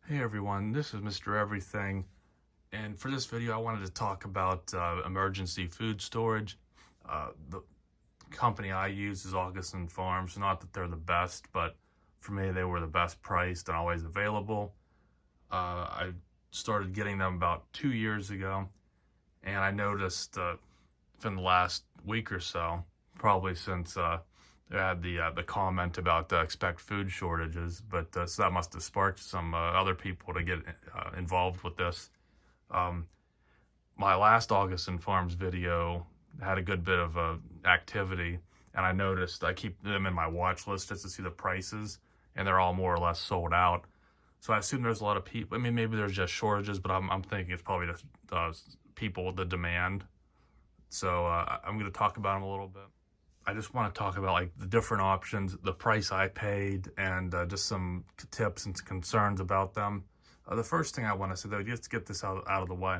Hey everyone, this is Mr. Everything, and for this video I wanted to talk about emergency food storage. The company I use is Augason Farms. Not that they're the best, but for me they were the best priced and always available. I started getting them about 2 years ago, and I noticed within the last week or so, probably since they had the comment about expect food shortages, but so that must have sparked some other people to get involved with this. Um, my last Augason Farms video had a good bit of activity, and I noticed I keep them in my watch list just to see the prices, and they're all more or less sold out. So I assume there's a lot of people. I mean, maybe there's just shortages, but I'm thinking it's probably just people with the demand. So I'm going to talk about them a little bit. I just want to talk about like the different options, the price I paid, and just some tips and concerns about them. The first thing I want to say though, just to get this out of the way.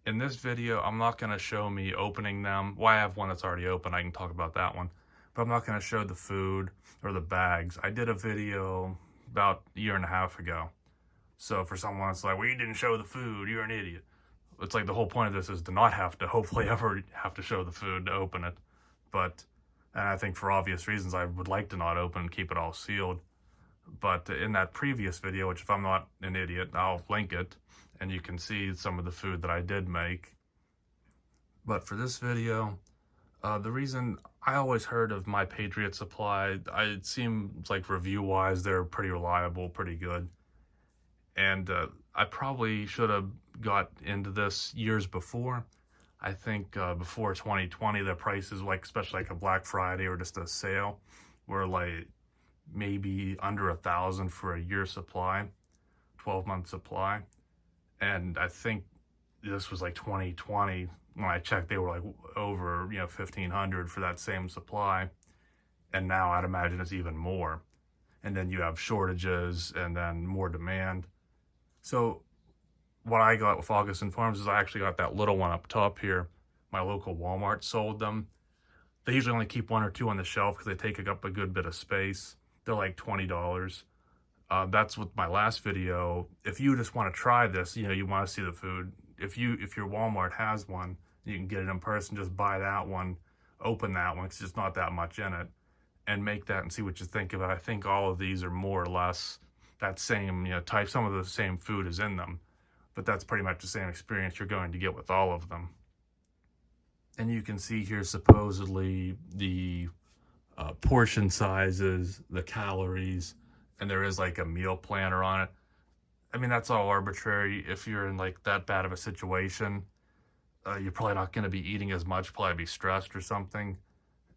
In this video, I'm not going to show me opening them. Well, I have one that's already open. I can talk about that one. But I'm not going to show the food or the bags. I did a video about a year and a half ago. So for someone that's like, well, you didn't show the food, you're an idiot. It's like the whole point of this is to not have to hopefully ever have to show the food to open it. But, and I think for obvious reasons, I would like to not open and keep it all sealed. But in that previous video, which if I'm not an idiot, I'll link it, and you can see some of the food that I did make. But for this video, the reason I always heard of My Patriot Supply, it seems like review-wise, they're pretty reliable, pretty good. And I probably should have got into this years before. I think before 2020, the prices, like especially like a Black Friday or just a sale, were like maybe under $1,000 for a year supply, 12-month supply. And I think this was like 2020 when I checked, they were like over 1,500 for that same supply. And now I'd imagine it's even more. And then you have shortages and then more demand. So what I got with Augason Farms is I actually got that little one up top here. My local Walmart sold them. They usually only keep one or two on the shelf because they take up a good bit of space. They're like $20. That's with my last video. If you just want to try this, you want to see the food. If your Walmart has one, you can get it in person. Just buy that one, open that one. It's just not that much in it, and make that and see what you think of it. I think all of these are more or less that same type. Some of the same food is in them, but that's pretty much the same experience you're going to get with all of them. And you can see here supposedly the portion sizes, the calories, and there is like a meal planner on it. I mean, that's all arbitrary. If you're in like that bad of a situation, you're probably not going to be eating as much, probably be stressed or something.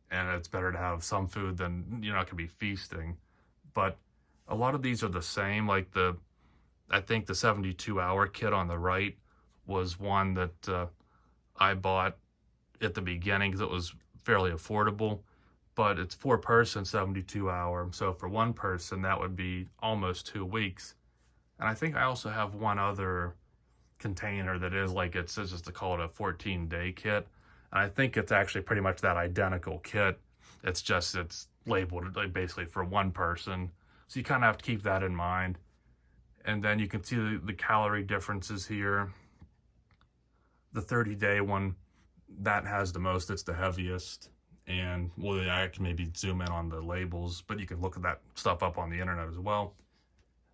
And it's better to have some food than you're not going to be feasting. But a lot of these are the same. Like I think the 72-hour kit on the right was one that I bought at the beginning because it was fairly affordable. But it's 4-person 72-hour. So for one person, that would be almost 2 weeks. And I think I also have one other container that is like, it says just to call it a 14-day kit. And I think it's actually pretty much that identical kit. It's just, it's labeled like basically for one person. So you kind of have to keep that in mind. And then you can see the calorie differences here. The 30-day one, that has the most, it's the heaviest. And well, I can maybe zoom in on the labels, but you can look at that stuff up on the internet as well.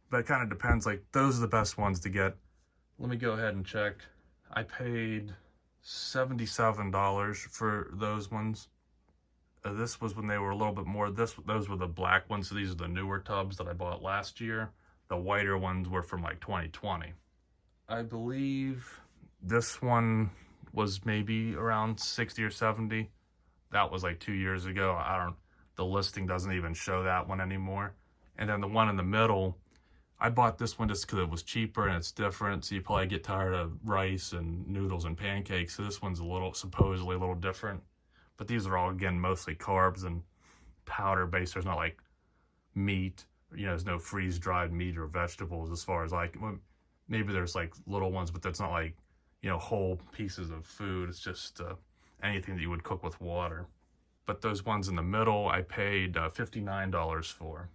But it kind of depends, like those are the best ones to get. Let me go ahead and check. I paid $77 for those ones. This was when they were a little bit more. Those were the black ones, so these are the newer tubs that I bought last year. The whiter ones were from like 2020. I believe this one was maybe around 60 or 70. That was like 2 years ago. The listing doesn't even show that one anymore. And then the one in the middle, I bought this one just because it was cheaper and it's different. So you probably get tired of rice and noodles and pancakes. So this one's supposedly a little different. But these are all, again, mostly carbs and powder based. There's not like meat, there's no freeze dried meat or vegetables as far as maybe there's like little ones, but that's not like, whole pieces of food. It's just anything that you would cook with water. But those ones in the middle, I paid $59 for.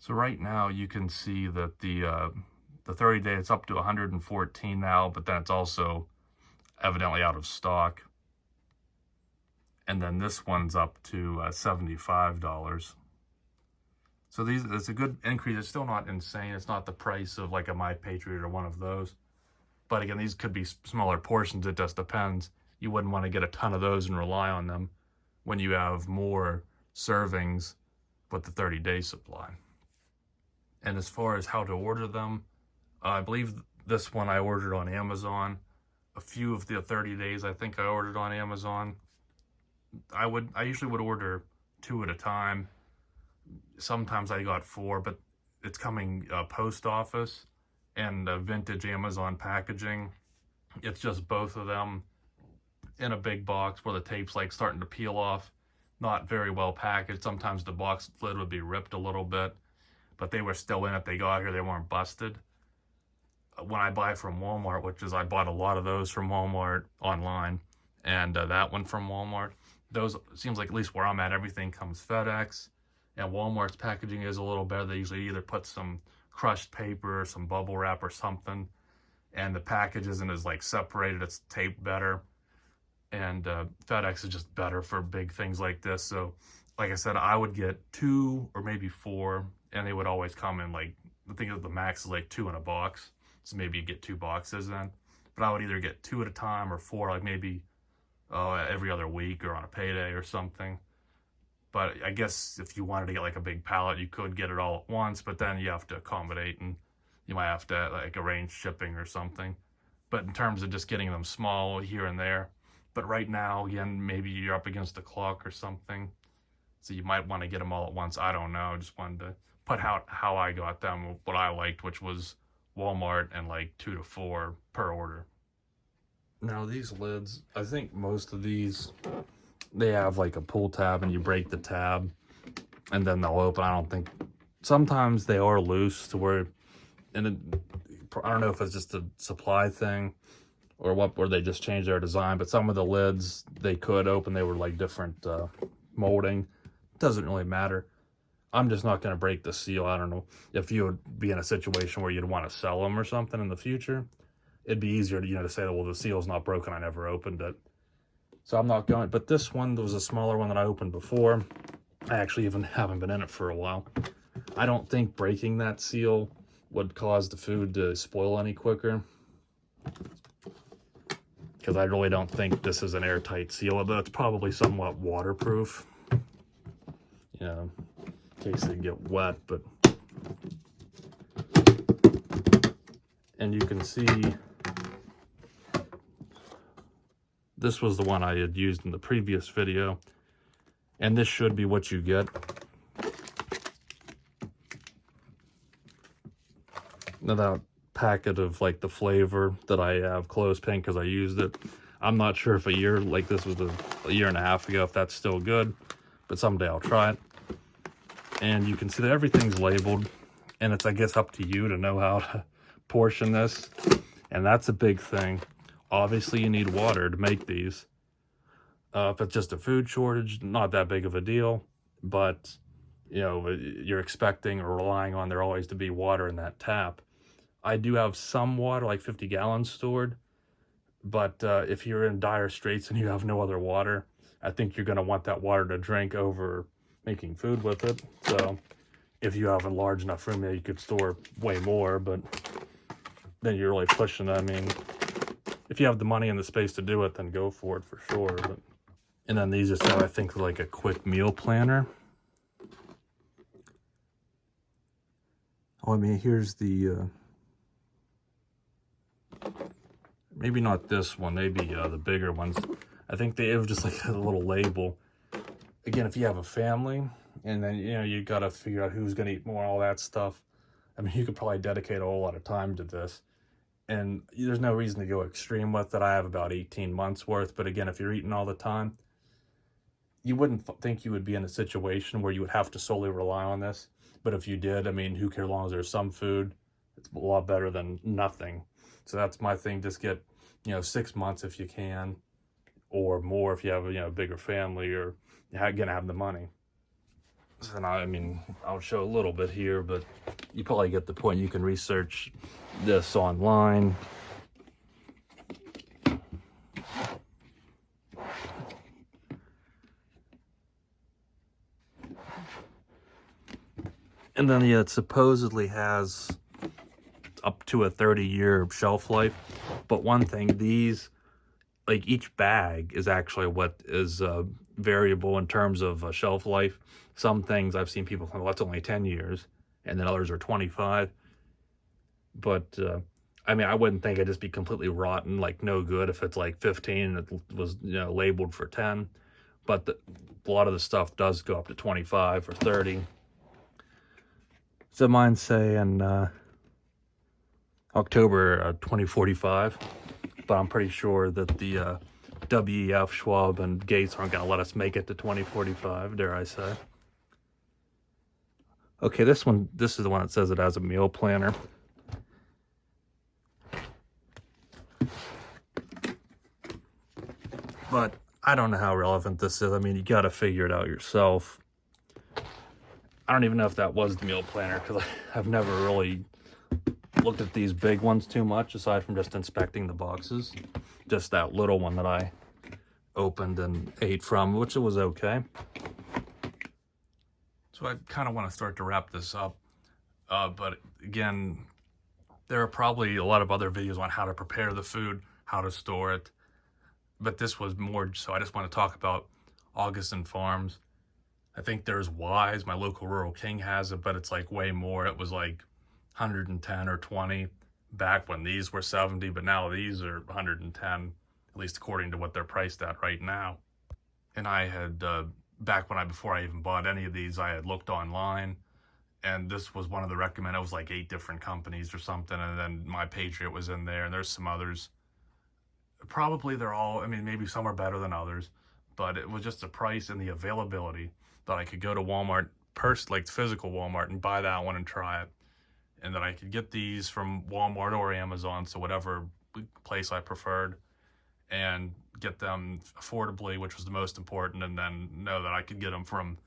So right now you can see that the 30-day, it's up to 114 now, but then it's also evidently out of stock. And then this one's up to $75. So it's a good increase. It's still not insane. It's not the price of like a My Patriot or one of those. But again, these could be smaller portions. It just depends. You wouldn't want to get a ton of those and rely on them when you have more servings with the 30-day supply. And as far as how to order them, I believe this one I ordered on Amazon. A few of the 30 days I think I ordered on Amazon. I usually would order 2 at a time. Sometimes I got 4, but it's coming post office and vintage Amazon packaging. It's just both of them in a big box where the tape's like starting to peel off. Not very well packaged. Sometimes the box lid would be ripped a little bit, but they were still in it. They got here, they weren't busted. When I buy from Walmart, which is I bought a lot of those from Walmart online, and that one from Walmart, those seems like at least where I'm at, everything comes FedEx, and Walmart's packaging is a little better. They usually either put some crushed paper or some bubble wrap or something, and the package isn't as like separated, it's taped better. And FedEx is just better for big things like this. So like I said, I would get 2 or maybe 4, and they would always come in like, I think the max is like 2 in a box, so maybe you get 2 boxes then. But I would either get 2 at a time or 4, like maybe every other week or on a payday or something. But I guess if you wanted to get like a big pallet, you could get it all at once, but then you have to accommodate and you might have to like arrange shipping or something. But in terms of just getting them small here and there, but right now, again, maybe you're up against the clock or something, so you might want to get them all at once. I don't know. I just wanted to put out how I got them, what I liked, which was Walmart and like 2 to 4 per order. Now these lids, I think most of these, they have like a pull tab and you break the tab and then they'll open. I don't think, sometimes they are loose to where, and I don't know if it's just a supply thing or what, or they just changed their design, but some of the lids, they could open. They were like different molding. Doesn't really matter. I'm just not going to break the seal. I don't know if you would be in a situation where you'd want to sell them or something in the future. It'd be easier to, to say, well, the seal's not broken, I never opened it. So I'm not going, but this one, there was a smaller one that I opened before. I actually even haven't been in it for a while. I don't think breaking that seal would cause the food to spoil any quicker, because I really don't think this is an airtight seal, although it's probably somewhat waterproof, in case they get wet. But, and you can see, this was the one I had used in the previous video, and this should be what you get. Now that packet of like the flavor that I have, clothespin, because I used it. I'm not sure if a year, like this was a year and a half ago, if that's still good, but someday I'll try it. And you can see that everything's labeled, and it's, I guess, up to you to know how to portion this. And that's a big thing. Obviously, you need water to make these. If it's just a food shortage, not that big of a deal, but you're expecting or relying on there always to be water in that tap. I do have some water, like 50 gallons stored, but if you're in dire straits and you have no other water, I think you're going to want that water to drink over making food with it. So if you have a large enough room there, you could store way more, but then you're really pushing it. I mean, if you have the money and the space to do it, then go for it for sure. But, and then these just have, I think, like a quick meal planner. Oh, I mean, here's the, maybe not this one, maybe the bigger ones. I think they have just like a little label. Again, if you have a family, and then, you got to figure out who's going to eat more, all that stuff. I mean, you could probably dedicate a whole lot of time to this. And there's no reason to go extreme with it. I have about 18 months worth. But again, if you're eating all the time, you wouldn't think you would be in a situation where you would have to solely rely on this. But if you did, I mean, who cares, as long as there's some food, it's a lot better than nothing. So that's my thing. Just get, 6 months if you can, or more if you have a bigger family, or you're gonna have the money. So now, I mean, I'll show a little bit here, but you probably get the point. You can research this online. And then, yeah, it supposedly has up to a 30-year shelf life. But one thing, these, like each bag is actually what is variable in terms of shelf life. Some things I've seen people claim, well, that's only 10 years, and then others are 25. But I mean, I wouldn't think it'd just be completely rotten, like no good, if it's like 15 and it was, you know, labeled for 10. But a lot of the stuff does go up to 25 or 30. So mine's saying October 2045, but I'm pretty sure that the WEF, Schwab, and Gates aren't going to let us make it to 2045, dare I say. Okay, this is the one that says it has a meal planner. But I don't know how relevant this is. I mean, you got to figure it out yourself. I don't even know if that was the meal planner, because I've never really looked at these big ones too much, aside from just inspecting the boxes. Just that little one that I opened and ate from, which it was okay. So I kind of want to start to wrap this up. But again, there are probably a lot of other videos on how to prepare the food, how to store it. But this was more, so I just want to talk about Augason Farms. I think there's Wise, my local Rural King has it, but it's like way more. It was like 110 or 20 back when these were 70, but now these are 110, at least according to what they're priced at right now. And I had, before I even bought any of these, I had looked online, and this was one of the recommended. It was like 8 different companies or something, and then My Patriot was in there, and there's some others. Probably they're all, I mean, maybe some are better than others, but it was just the price and the availability that I could go to Walmart, like physical Walmart, and buy that one and try it. And that I could get these from Walmart or Amazon, so whatever place I preferred, and get them affordably, which was the most important, and then know that I could get them from,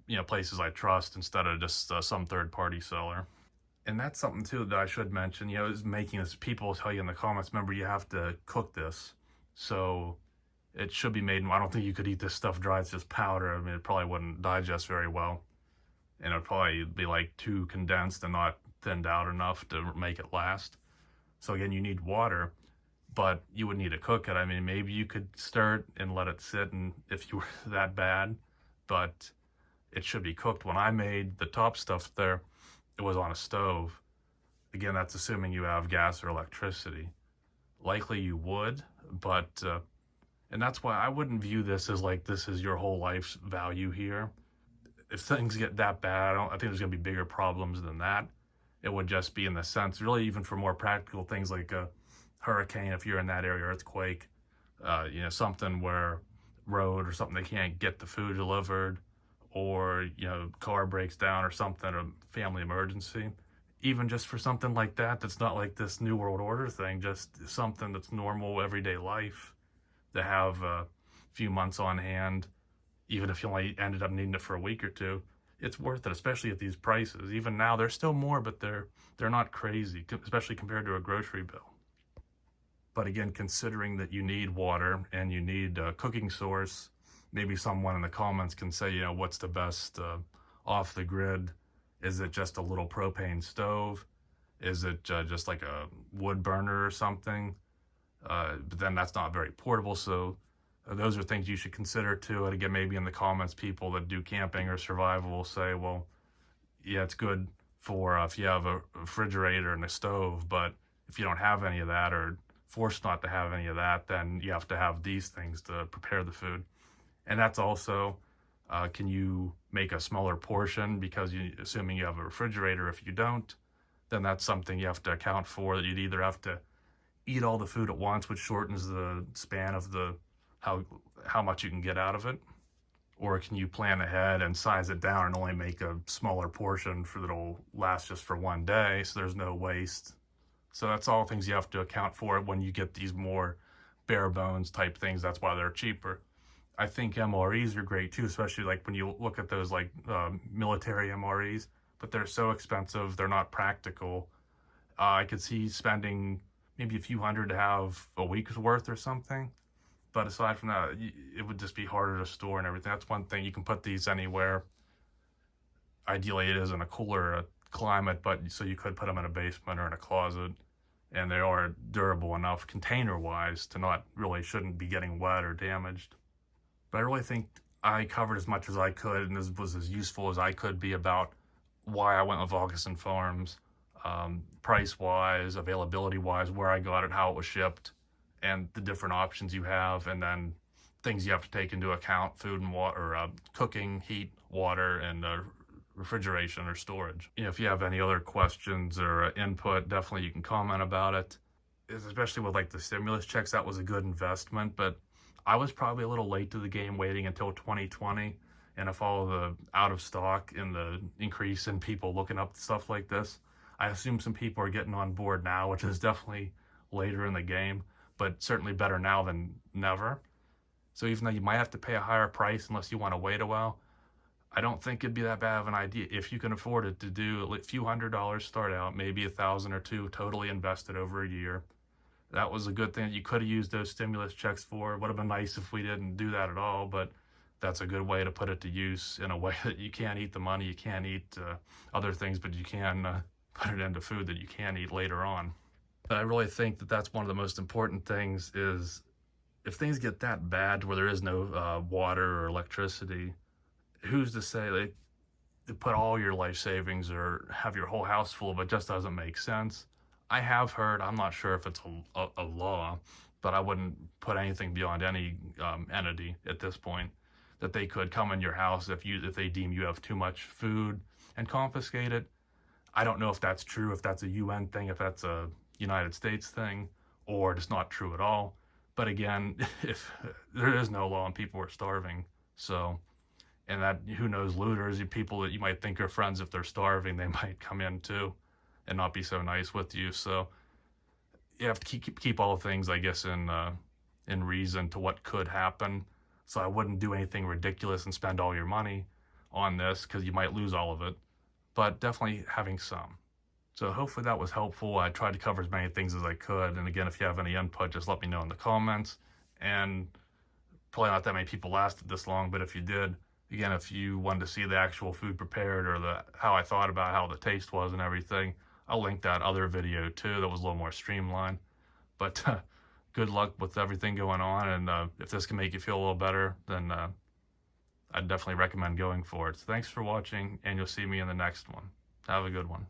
you know, places I trust instead of just some third-party seller. And that's something too that I should mention, you know, is making this, people tell you in the comments, remember, you have to cook this. So it should be made, I don't think you could eat this stuff dry, it's just powder. I mean, it probably wouldn't digest very well. And it'd probably be like too condensed and not thinned out enough to make it last. So again, you need water, but you would need to cook it. I mean, maybe you could stir it and let it sit, and if you were that bad, but it should be cooked. When I made the top stuff there, it was on a stove. Again, that's assuming you have gas or electricity. Likely you would, but, and that's why I wouldn't view this as like, this is your whole life's value here. If things get that bad, I think there's gonna be bigger problems than that. It would just be in the sense, really, even for more practical things like a hurricane, if you're in that area, earthquake, you know, something where road or something, they can't get the food delivered, or, you know, car breaks down or something, a family emergency. Even just for something like that, that's not like this New World Order thing, just something that's normal everyday life, to have a few months on hand, even if you only ended up needing it for a week or two, it's worth it, especially at these prices. Even now, they're still more, but they're not crazy, especially compared to a grocery bill. But again, considering that you need water and you need a cooking source, maybe someone in the comments can say, you know, what's the best off the grid? Is it just a little propane stove? Is it just like a wood burner or something? But then that's not very portable, so those are things you should consider too. And again, maybe in the comments, people that do camping or survival will say, well, yeah, it's good for if you have a refrigerator and a stove, but if you don't have any of that, or forced not to have any of that, then you have to have these things to prepare the food. And that's also, can you make a smaller portion, because assuming you have a refrigerator. If you don't, then that's something you have to account for, that you'd either have to eat all the food at once, which shortens the span of the how much you can get out of it, or can you plan ahead and size it down and only make a smaller portion that'll last just for one day, so there's no waste. So that's all things you have to account for when you get these more bare bones type things. That's why they're cheaper. I think MREs are great too, especially like when you look at those like military MREs, but they're so expensive, they're not practical. I could see spending maybe a few hundred to have a week's worth or something. But aside from that, it would just be harder to store and everything. That's one thing. You can put these anywhere. Ideally, it is in a cooler climate, but so you could put them in a basement or in a closet. And they are durable enough container-wise to not really shouldn't be getting wet or damaged. But I really think I covered as much as I could, and this was as useful as I could be about why I went with Augason Farms, price-wise, availability-wise, where I got it, how it was shipped, and the different options you have, and then things you have to take into account: food and water, cooking, heat, water, and refrigeration or storage. If you have any other questions or input, definitely you can comment about it. Especially with like the stimulus checks, that was a good investment, but I was probably a little late to the game waiting until 2020. And if all the out of stock and the increase in people looking up stuff like this, I assume some people are getting on board now, which is definitely later in the game, but certainly better now than never. So even though you might have to pay a higher price unless you want to wait a while, I don't think it'd be that bad of an idea if you can afford it to do a few $100s start out, maybe $1,000 or $2,000 totally invested over a year. That was a good thing. You could have used those stimulus checks for. It would have been nice if we didn't do that at all, but that's a good way to put it to use in a way that you can't eat the money, you can't eat other things, but you can put it into food that you can eat later on. But I really think that that's one of the most important things is if things get that bad where there is no water or electricity, who's to say they put all your life savings or have your whole house full, but it just doesn't make sense. I have heard, I'm not sure if it's a law, but I wouldn't put anything beyond any entity at this point, that they could come in your house if they deem you have too much food and confiscate it. I don't know if that's true, if that's a UN thing, if that's a United States thing, or it's not true at all. But again, if there is no law and people are starving, so, and that, who knows, looters, people that you might think are friends, if they're starving, they might come in too and not be so nice with you. So you have to keep all things, I guess, in reason to what could happen. So I wouldn't do anything ridiculous and spend all your money on this because you might lose all of it, but definitely having some. So hopefully that was helpful. I tried to cover as many things as I could. And again, if you have any input, just let me know in the comments. And probably not that many people lasted this long, but if you did, again, if you wanted to see the actual food prepared or how I thought about how the taste was and everything, I'll link that other video too that was a little more streamlined. But good luck with everything going on, and if this can make you feel a little better, then I'd definitely recommend going for it. So thanks for watching, and you'll see me in the next one. Have a good one.